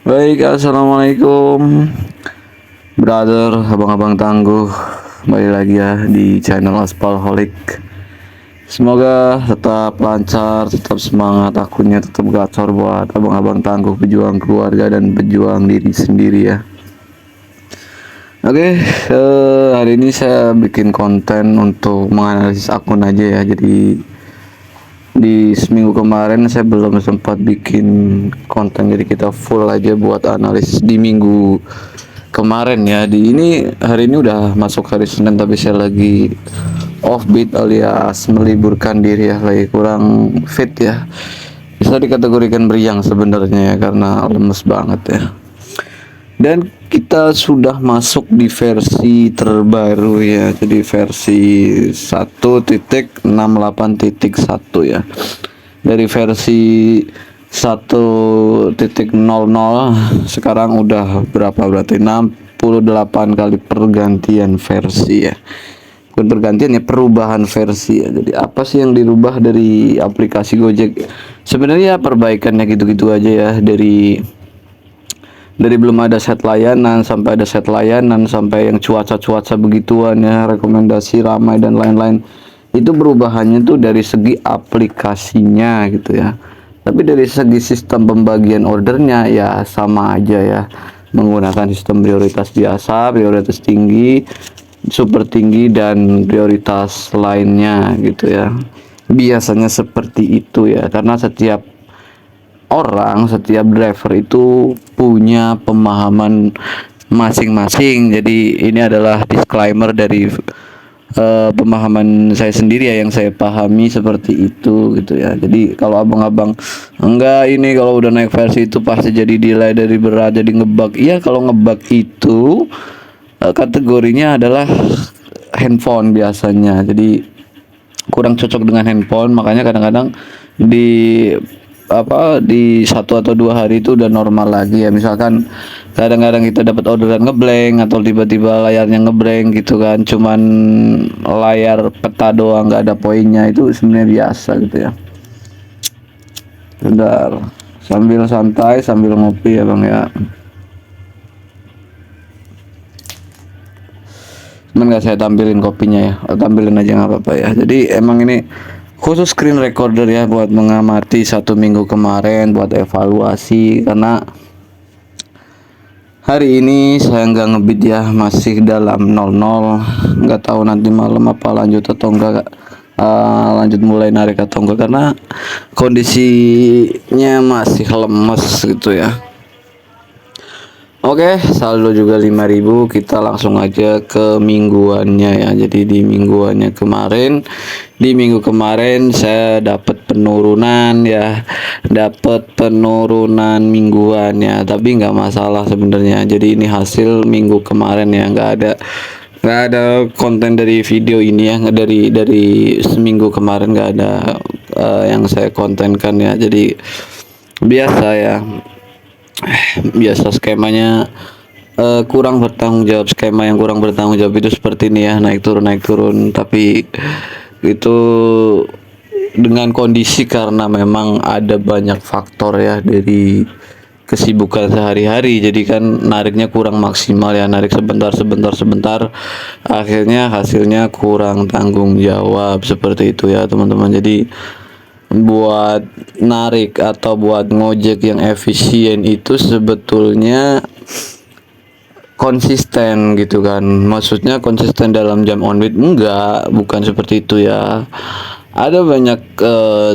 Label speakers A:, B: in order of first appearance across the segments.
A: Baik, assalamualaikum, brother, abang-abang tangguh. Kembali lagi ya di channel Aspalholic. Semoga tetap lancar, tetap semangat, akunnya tetap gacor buat abang-abang tangguh, pejuang keluarga dan pejuang diri sendiri ya. Oke, hari ini saya bikin konten untuk menganalisis akun aja ya. Jadi di seminggu kemarin saya belum sempat bikin konten, jadi kita full aja buat analisis di minggu kemarin ya. Di ini hari ini udah masuk hari Senin, tapi saya lagi offbeat alias meliburkan diri ya, lagi kurang fit ya, bisa dikategorikan beriang sebenarnya ya, karena lemes banget ya. Dan kita sudah masuk di versi terbaru ya, jadi versi 1.68.1 ya. Dari versi 1.00 sekarang udah berapa, berarti 68 kali pergantian versi ya. Bukan pergantian ya, perubahan versi ya. Jadi apa sih yang dirubah dari aplikasi Gojek? Sebenarnya perbaikannya gitu-gitu aja ya, dari belum ada set layanan sampai ada set layanan, sampai yang cuaca-cuaca begituan ya, rekomendasi ramai dan lain-lain. Itu perubahannya tuh dari segi aplikasinya gitu ya. Tapi dari segi sistem pembagian ordernya ya sama aja ya. Menggunakan sistem prioritas biasa, prioritas tinggi, super tinggi, dan prioritas lainnya gitu ya. Biasanya seperti itu ya, karena setiap driver itu punya pemahaman masing-masing. Jadi ini adalah disclaimer dari pemahaman saya sendiri ya, yang saya pahami seperti itu gitu ya. Jadi kalau abang-abang enggak, ini kalau udah naik versi itu pasti jadi delay, dari berat jadi ngebug. Iya, kalau ngebug itu kategorinya adalah handphone biasanya. Jadi kurang cocok dengan handphone, makanya kadang-kadang di di 1 atau 2 hari itu udah normal lagi ya. Misalkan kadang-kadang kita dapat orderan ngeblank, atau tiba-tiba layarnya ngeblank gitu kan, cuman layar peta doang, nggak ada poinnya, itu sebenarnya biasa gitu ya. Bentar, sambil santai sambil ngopi ya bang ya. Cuman nggak saya tampilin kopinya ya, tampilin aja nggak apa-apa ya. Jadi emang ini khusus screen recorder ya, buat mengamati 1 minggu kemarin, buat evaluasi. Karena hari ini saya nggak ngebit ya, masih dalam 00. Nggak tahu nanti malam apa lanjut atau enggak, lanjut mulai narik atau enggak, karena kondisinya masih lemes gitu ya. Oke, saldo juga 5.000. Kita langsung aja ke mingguannya ya. Jadi di minggu kemarin saya dapat penurunan ya, dapat penurunan mingguan ya. Tapi nggak masalah sebenarnya. Jadi ini hasil minggu kemarin ya, nggak ada konten dari video ini ya, nggak dari seminggu kemarin, nggak ada yang saya kontenkan ya. Jadi biasa ya, biasa skemanya kurang bertanggung jawab. Skema yang kurang bertanggung jawab itu seperti ini ya, naik turun. Tapi itu dengan kondisi karena memang ada banyak faktor ya, dari kesibukan sehari-hari. Jadi kan nariknya kurang maksimal ya, narik sebentar, akhirnya hasilnya kurang tanggung jawab, seperti itu ya teman-teman. Jadi buat narik atau buat ngojek yang efisien itu sebetulnya konsisten gitu kan. Maksudnya konsisten dalam jam on wait, bukan seperti itu ya. Ada banyak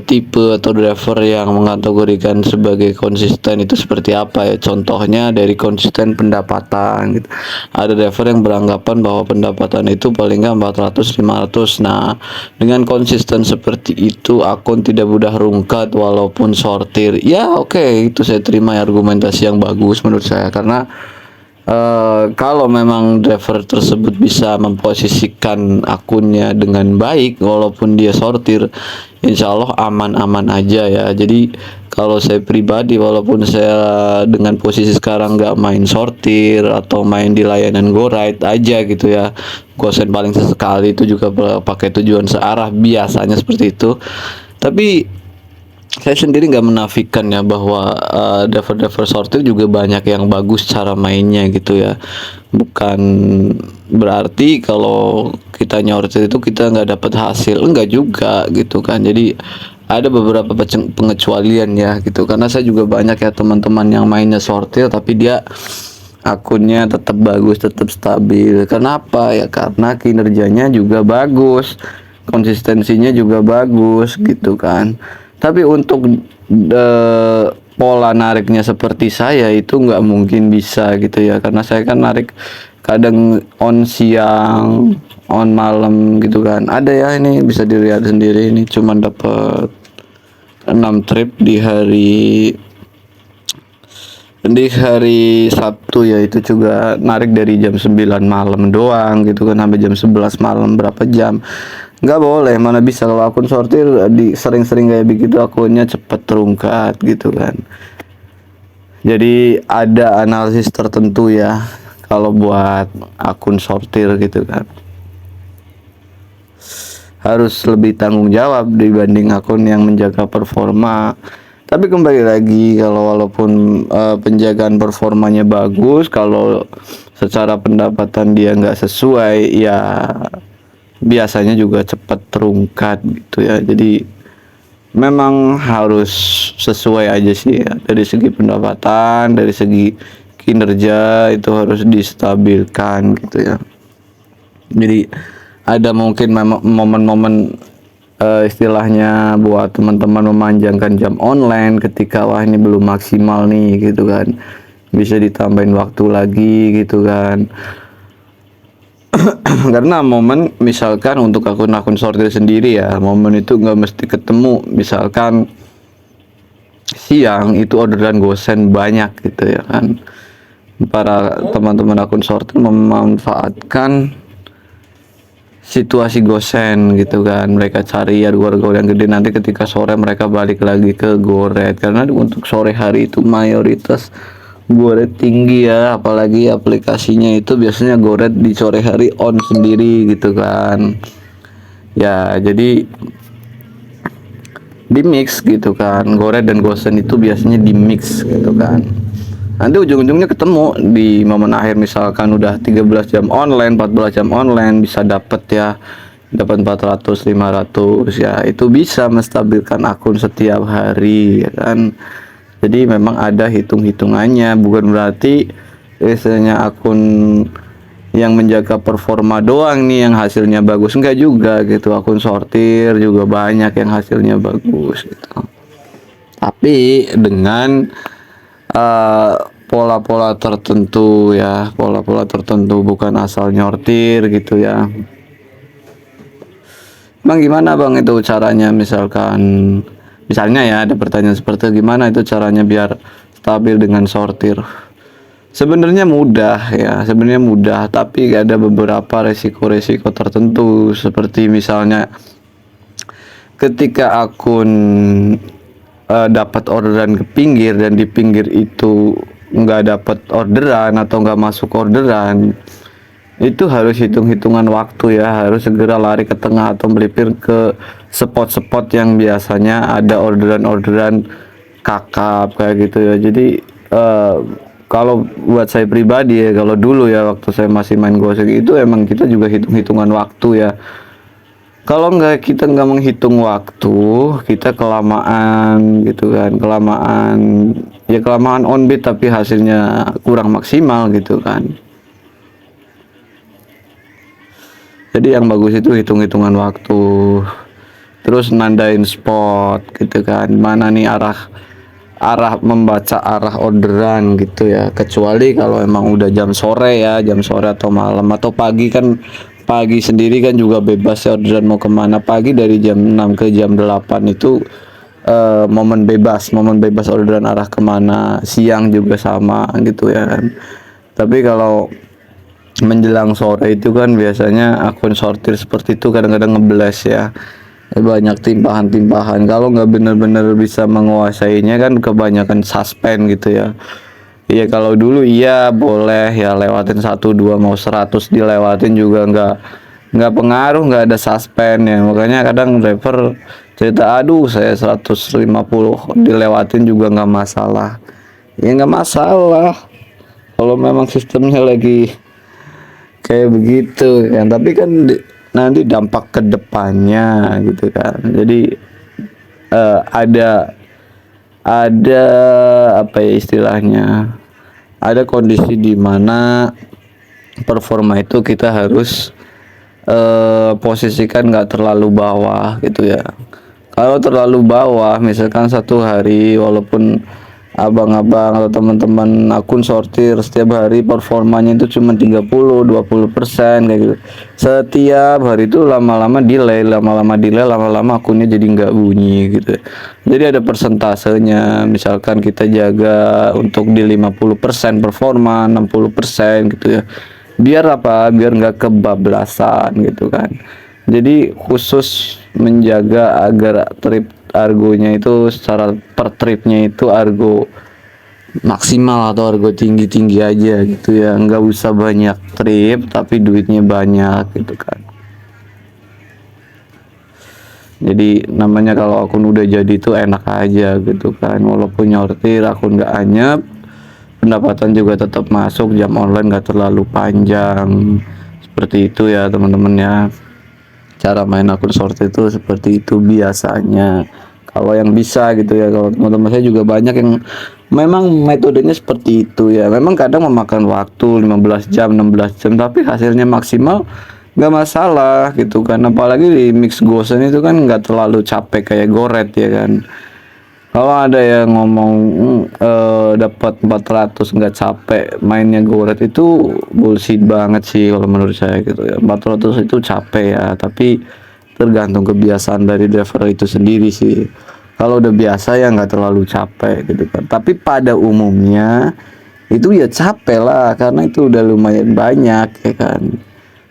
A: tipe atau driver yang mengategorikan sebagai konsisten itu seperti apa ya. Contohnya dari konsisten pendapatan gitu. Ada driver yang beranggapan bahwa pendapatan itu paling nggak 400-500. Nah, dengan konsisten seperti itu akun tidak mudah rungkat walaupun sortir. Ya oke, itu saya terima ya, argumentasi yang bagus menurut saya. Karena kalau memang driver tersebut bisa memposisikan akunnya dengan baik walaupun dia sortir, insya Allah aman-aman aja ya. Jadi kalau saya pribadi, walaupun saya dengan posisi sekarang nggak main sortir atau main di layanan GoRide aja gitu ya, gosen paling sesekali, itu juga pakai tujuan searah, biasanya seperti itu. Tapi saya sendiri nggak menafikan ya bahwa driver-driver sortir juga banyak yang bagus cara mainnya gitu ya. Bukan berarti kalau kita nyortir itu kita nggak dapat hasil, enggak juga gitu kan. Jadi ada beberapa pengecualian ya gitu. Karena saya juga banyak ya teman-teman yang mainnya sortir tapi dia akunnya tetap bagus, tetap stabil. Kenapa ya? Karena kinerjanya juga bagus, konsistensinya juga bagus gitu kan. Tapi untuk pola nariknya seperti saya itu nggak mungkin bisa gitu ya, karena saya kan narik kadang on siang, on malam gitu kan. Ada ya, ini bisa dilihat sendiri, ini cuma dapat 6 trip di hari Sabtu ya, itu juga narik dari jam 9 malam doang gitu kan sampai jam 11 malam, berapa jam. Nggak boleh, mana bisa kalau akun sortir di sering-sering kayak begitu akunnya cepet terungkat gitu kan. Jadi ada analisis tertentu ya kalau buat akun sortir gitu kan. Harus lebih tanggung jawab dibanding akun yang menjaga performa. Tapi kembali lagi, kalau walaupun penjagaan performanya bagus, kalau secara pendapatan dia nggak sesuai ya biasanya juga cepat terungkat gitu ya. Jadi memang harus sesuai aja sih ya, dari segi pendapatan, dari segi kinerja itu harus distabilkan gitu ya. Jadi ada mungkin momen-momen istilahnya buat teman-teman memanjangkan jam online ketika wah ini belum maksimal nih gitu kan, bisa ditambahin waktu lagi gitu kan. Karena momen misalkan untuk akun-akun sortir sendiri ya, momen itu nggak mesti ketemu. Misalkan siang itu orderan gosen banyak gitu ya kan, para teman-teman akun sortir memanfaatkan situasi gosen gitu kan, mereka cari ya gor-gor yang gede, nanti ketika sore mereka balik lagi ke goret, karena untuk sore hari itu mayoritas goret tinggi ya, apalagi aplikasinya itu biasanya goret di sore hari on sendiri gitu kan ya. Jadi di mix gitu kan, goret dan gosen itu biasanya di mix gitu kan, nanti ujung-ujungnya ketemu di momen akhir. Misalkan udah 13 jam online, 14 jam online, bisa dapat ya, dapat 400 500 ya, itu bisa menstabilkan akun setiap hari ya kan. Jadi memang ada hitung-hitungannya, bukan berarti biasanya akun yang menjaga performa doang nih yang hasilnya bagus, enggak juga gitu. Akun sortir juga banyak yang hasilnya bagus gitu, tapi dengan pola-pola tertentu ya, pola-pola tertentu, bukan asal nyortir gitu ya. Bang, gimana bang itu caranya, misalnya ya ada pertanyaan seperti gimana itu caranya biar stabil dengan sortir? Sebenarnya mudah ya, sebenarnya mudah, tapi ada beberapa resiko-resiko tertentu, seperti misalnya ketika akun dapat orderan ke pinggir dan di pinggir itu nggak dapat orderan atau nggak masuk orderan, itu harus hitung-hitungan waktu ya, harus segera lari ke tengah atau melipir ke spot-spot yang biasanya ada orderan-orderan kakap kayak gitu ya. Jadi kalau buat saya pribadi ya, kalau dulu ya waktu saya masih main Gojek itu emang kita juga hitung-hitungan waktu ya. Kalau kita nggak menghitung waktu, kita kelamaan gitu kan, kelamaan on beat tapi hasilnya kurang maksimal gitu kan. Jadi yang bagus itu hitung-hitungan waktu, terus nandain spot gitu kan, mana nih arah membaca arah orderan gitu ya. Kecuali kalau emang udah jam sore ya, jam sore atau malam atau pagi kan, pagi sendiri kan juga bebas ya orderan mau kemana. Pagi dari jam 6 ke jam 8 itu momen bebas orderan arah kemana. Siang juga sama gitu ya kan. Tapi kalau menjelang sore itu kan biasanya akun sortir seperti itu kadang-kadang ngebles ya, banyak timpahan-timpahan. Kalau nggak bener-bener bisa menguasainya kan kebanyakan suspend gitu ya. Iya, kalau dulu iya boleh ya lewatin 1 2, mau 100 dilewatin juga nggak pengaruh, nggak ada suspend ya. Makanya kadang driver cerita aduh saya 150 dilewatin juga nggak masalah, ya nggak masalah kalau memang sistemnya lagi kayak begitu kan. Tapi kan nanti dampak ke depannya gitu kan. Jadi ada apa ya istilahnya, ada kondisi di mana performa itu kita harus posisikan nggak terlalu bawah gitu ya. Kalau terlalu bawah misalkan satu hari, walaupun abang-abang atau teman-teman akun sortir setiap hari performanya itu cuma 30-20% kayak gitu, setiap hari itu lama-lama delay, lama-lama akunnya jadi nggak bunyi gitu. Jadi ada persentasenya, misalkan kita jaga untuk di 50% performa, 60% gitu ya, biar apa, biar nggak kebablasan gitu kan. Jadi khusus menjaga agar trip argonya itu secara per tripnya itu argo maksimal atau argo tinggi-tinggi aja gitu ya, nggak usah banyak trip tapi duitnya banyak gitu kan. Jadi namanya kalau akun udah jadi itu enak aja gitu kan, walaupun nyortir akun nggak anyep, pendapatan juga tetap masuk, jam online nggak terlalu panjang. Seperti itu ya teman-teman ya, cara main akun sortir itu seperti itu biasanya kalau yang bisa gitu ya. Kalau teman-teman saya juga banyak yang memang metodenya seperti itu ya, memang kadang memakan waktu 15 jam 16 jam tapi hasilnya maksimal, nggak masalah gitu kan. Apalagi di mix gosen itu kan nggak terlalu capek kayak goret ya kan. Kalau ada yang ngomong dapat 400 nggak capek mainnya goret, itu bullshit banget sih kalau menurut saya gitu ya. 400 itu capek ya, tapi tergantung kebiasaan dari driver itu sendiri sih. Kalau udah biasa ya nggak terlalu capek gitu kan. Tapi pada umumnya itu ya capek lah, karena itu udah lumayan banyak ya kan.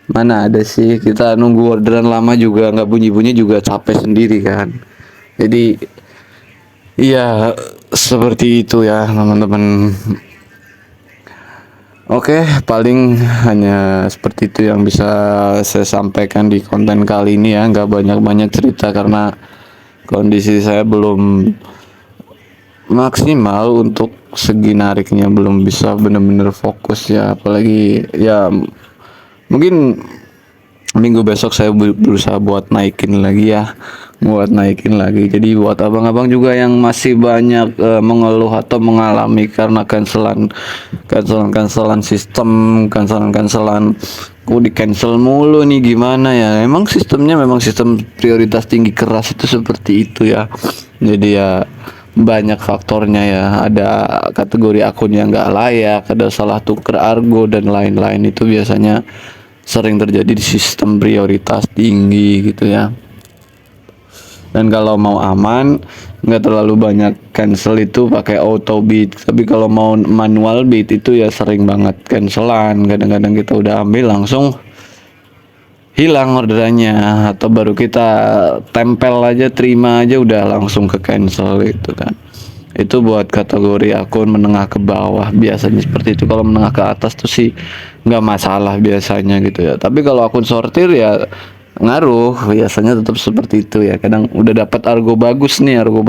A: Mana ada sih kita nunggu orderan lama juga nggak bunyi-bunyi juga capek sendiri kan. Jadi iya, seperti itu ya teman-teman. Oke, paling hanya seperti itu yang bisa saya sampaikan di konten kali ini ya. Nggak banyak-banyak cerita karena kondisi saya belum maksimal untuk segi nariknya, belum bisa benar-benar fokus ya. Apalagi ya mungkin minggu besok saya berusaha buat naikin lagi ya, jadi buat abang-abang juga yang masih banyak mengeluh atau mengalami karena cancelan sistem, cancelan kok di cancel mulu nih, gimana ya, emang sistemnya memang sistem prioritas tinggi keras itu seperti itu ya. Jadi ya banyak faktornya ya, ada kategori akun yang nggak layak, ada salah tuker argo dan lain-lain, itu biasanya sering terjadi di sistem prioritas tinggi gitu ya. Dan kalau mau aman, nggak terlalu banyak cancel itu pakai auto bid. Tapi kalau mau manual bid itu ya sering banget cancelan. Kadang-kadang kita udah ambil langsung hilang orderannya, atau baru kita tempel aja, terima aja udah langsung ke cancel gitu kan. Itu buat kategori akun menengah ke bawah biasanya seperti itu. Kalau menengah ke atas tuh sih nggak masalah biasanya gitu ya. Tapi kalau akun sortir ya ngaruh, biasanya tetap seperti itu ya. Kadang udah dapat argo bagus nih, argo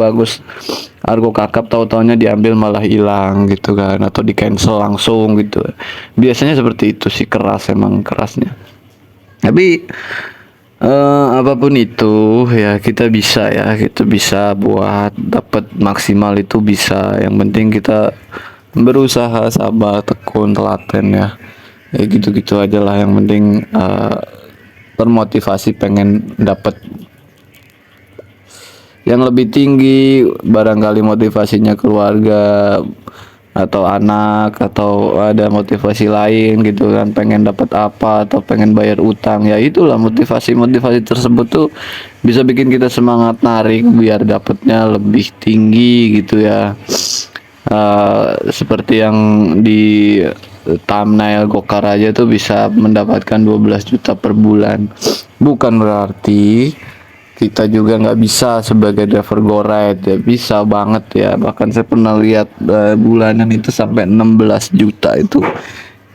A: kakap, tahu-taunya diambil malah hilang gitu kan, atau di cancel langsung gitu. Biasanya seperti itu sih, keras, emang kerasnya. Tapi apapun itu ya kita bisa buat dapat maksimal itu bisa. Yang penting kita berusaha, sabar, tekun, telaten ya. Ya gitu-gitu aja lah, yang penting termotivasi pengen dapat yang lebih tinggi, barangkali motivasinya keluarga atau anak, atau ada motivasi lain gitu kan, pengen dapat apa atau pengen bayar utang ya. Itulah motivasi tersebut tuh bisa bikin kita semangat narik biar dapatnya lebih tinggi gitu ya. Seperti yang di thumbnail Gokar aja tuh bisa mendapatkan 12 juta per bulan. Bukan berarti kita juga nggak bisa sebagai driver GoRide ya, bisa banget ya. Bahkan saya pernah lihat bulanan itu sampai 16 juta. Itu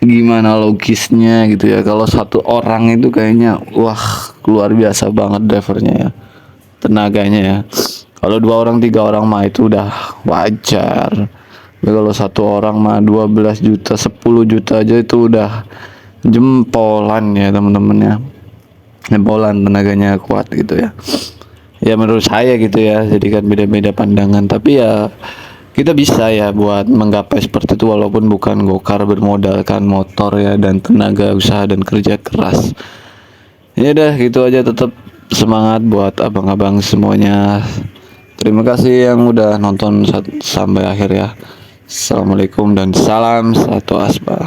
A: gimana logisnya gitu ya, kalau satu orang itu kayaknya wah luar biasa banget drivernya ya. tenaganya ya. Kalau 2 orang 3 orang mah itu udah wajar. Tapi kalau 1 orang mah 12 juta 10 juta aja itu udah jempolan ya teman-teman ya. Jempolan, tenaganya kuat gitu ya. Ya menurut saya gitu ya, jadi kan beda-beda pandangan, tapi ya kita bisa ya buat menggapai seperti itu walaupun bukan gokar bermodalkan motor ya dan tenaga usaha dan kerja keras. Ya udah gitu aja, tetap semangat buat abang-abang semuanya. Terima kasih yang udah nonton sampai akhir ya. Assalamualaikum dan salam satu aspal.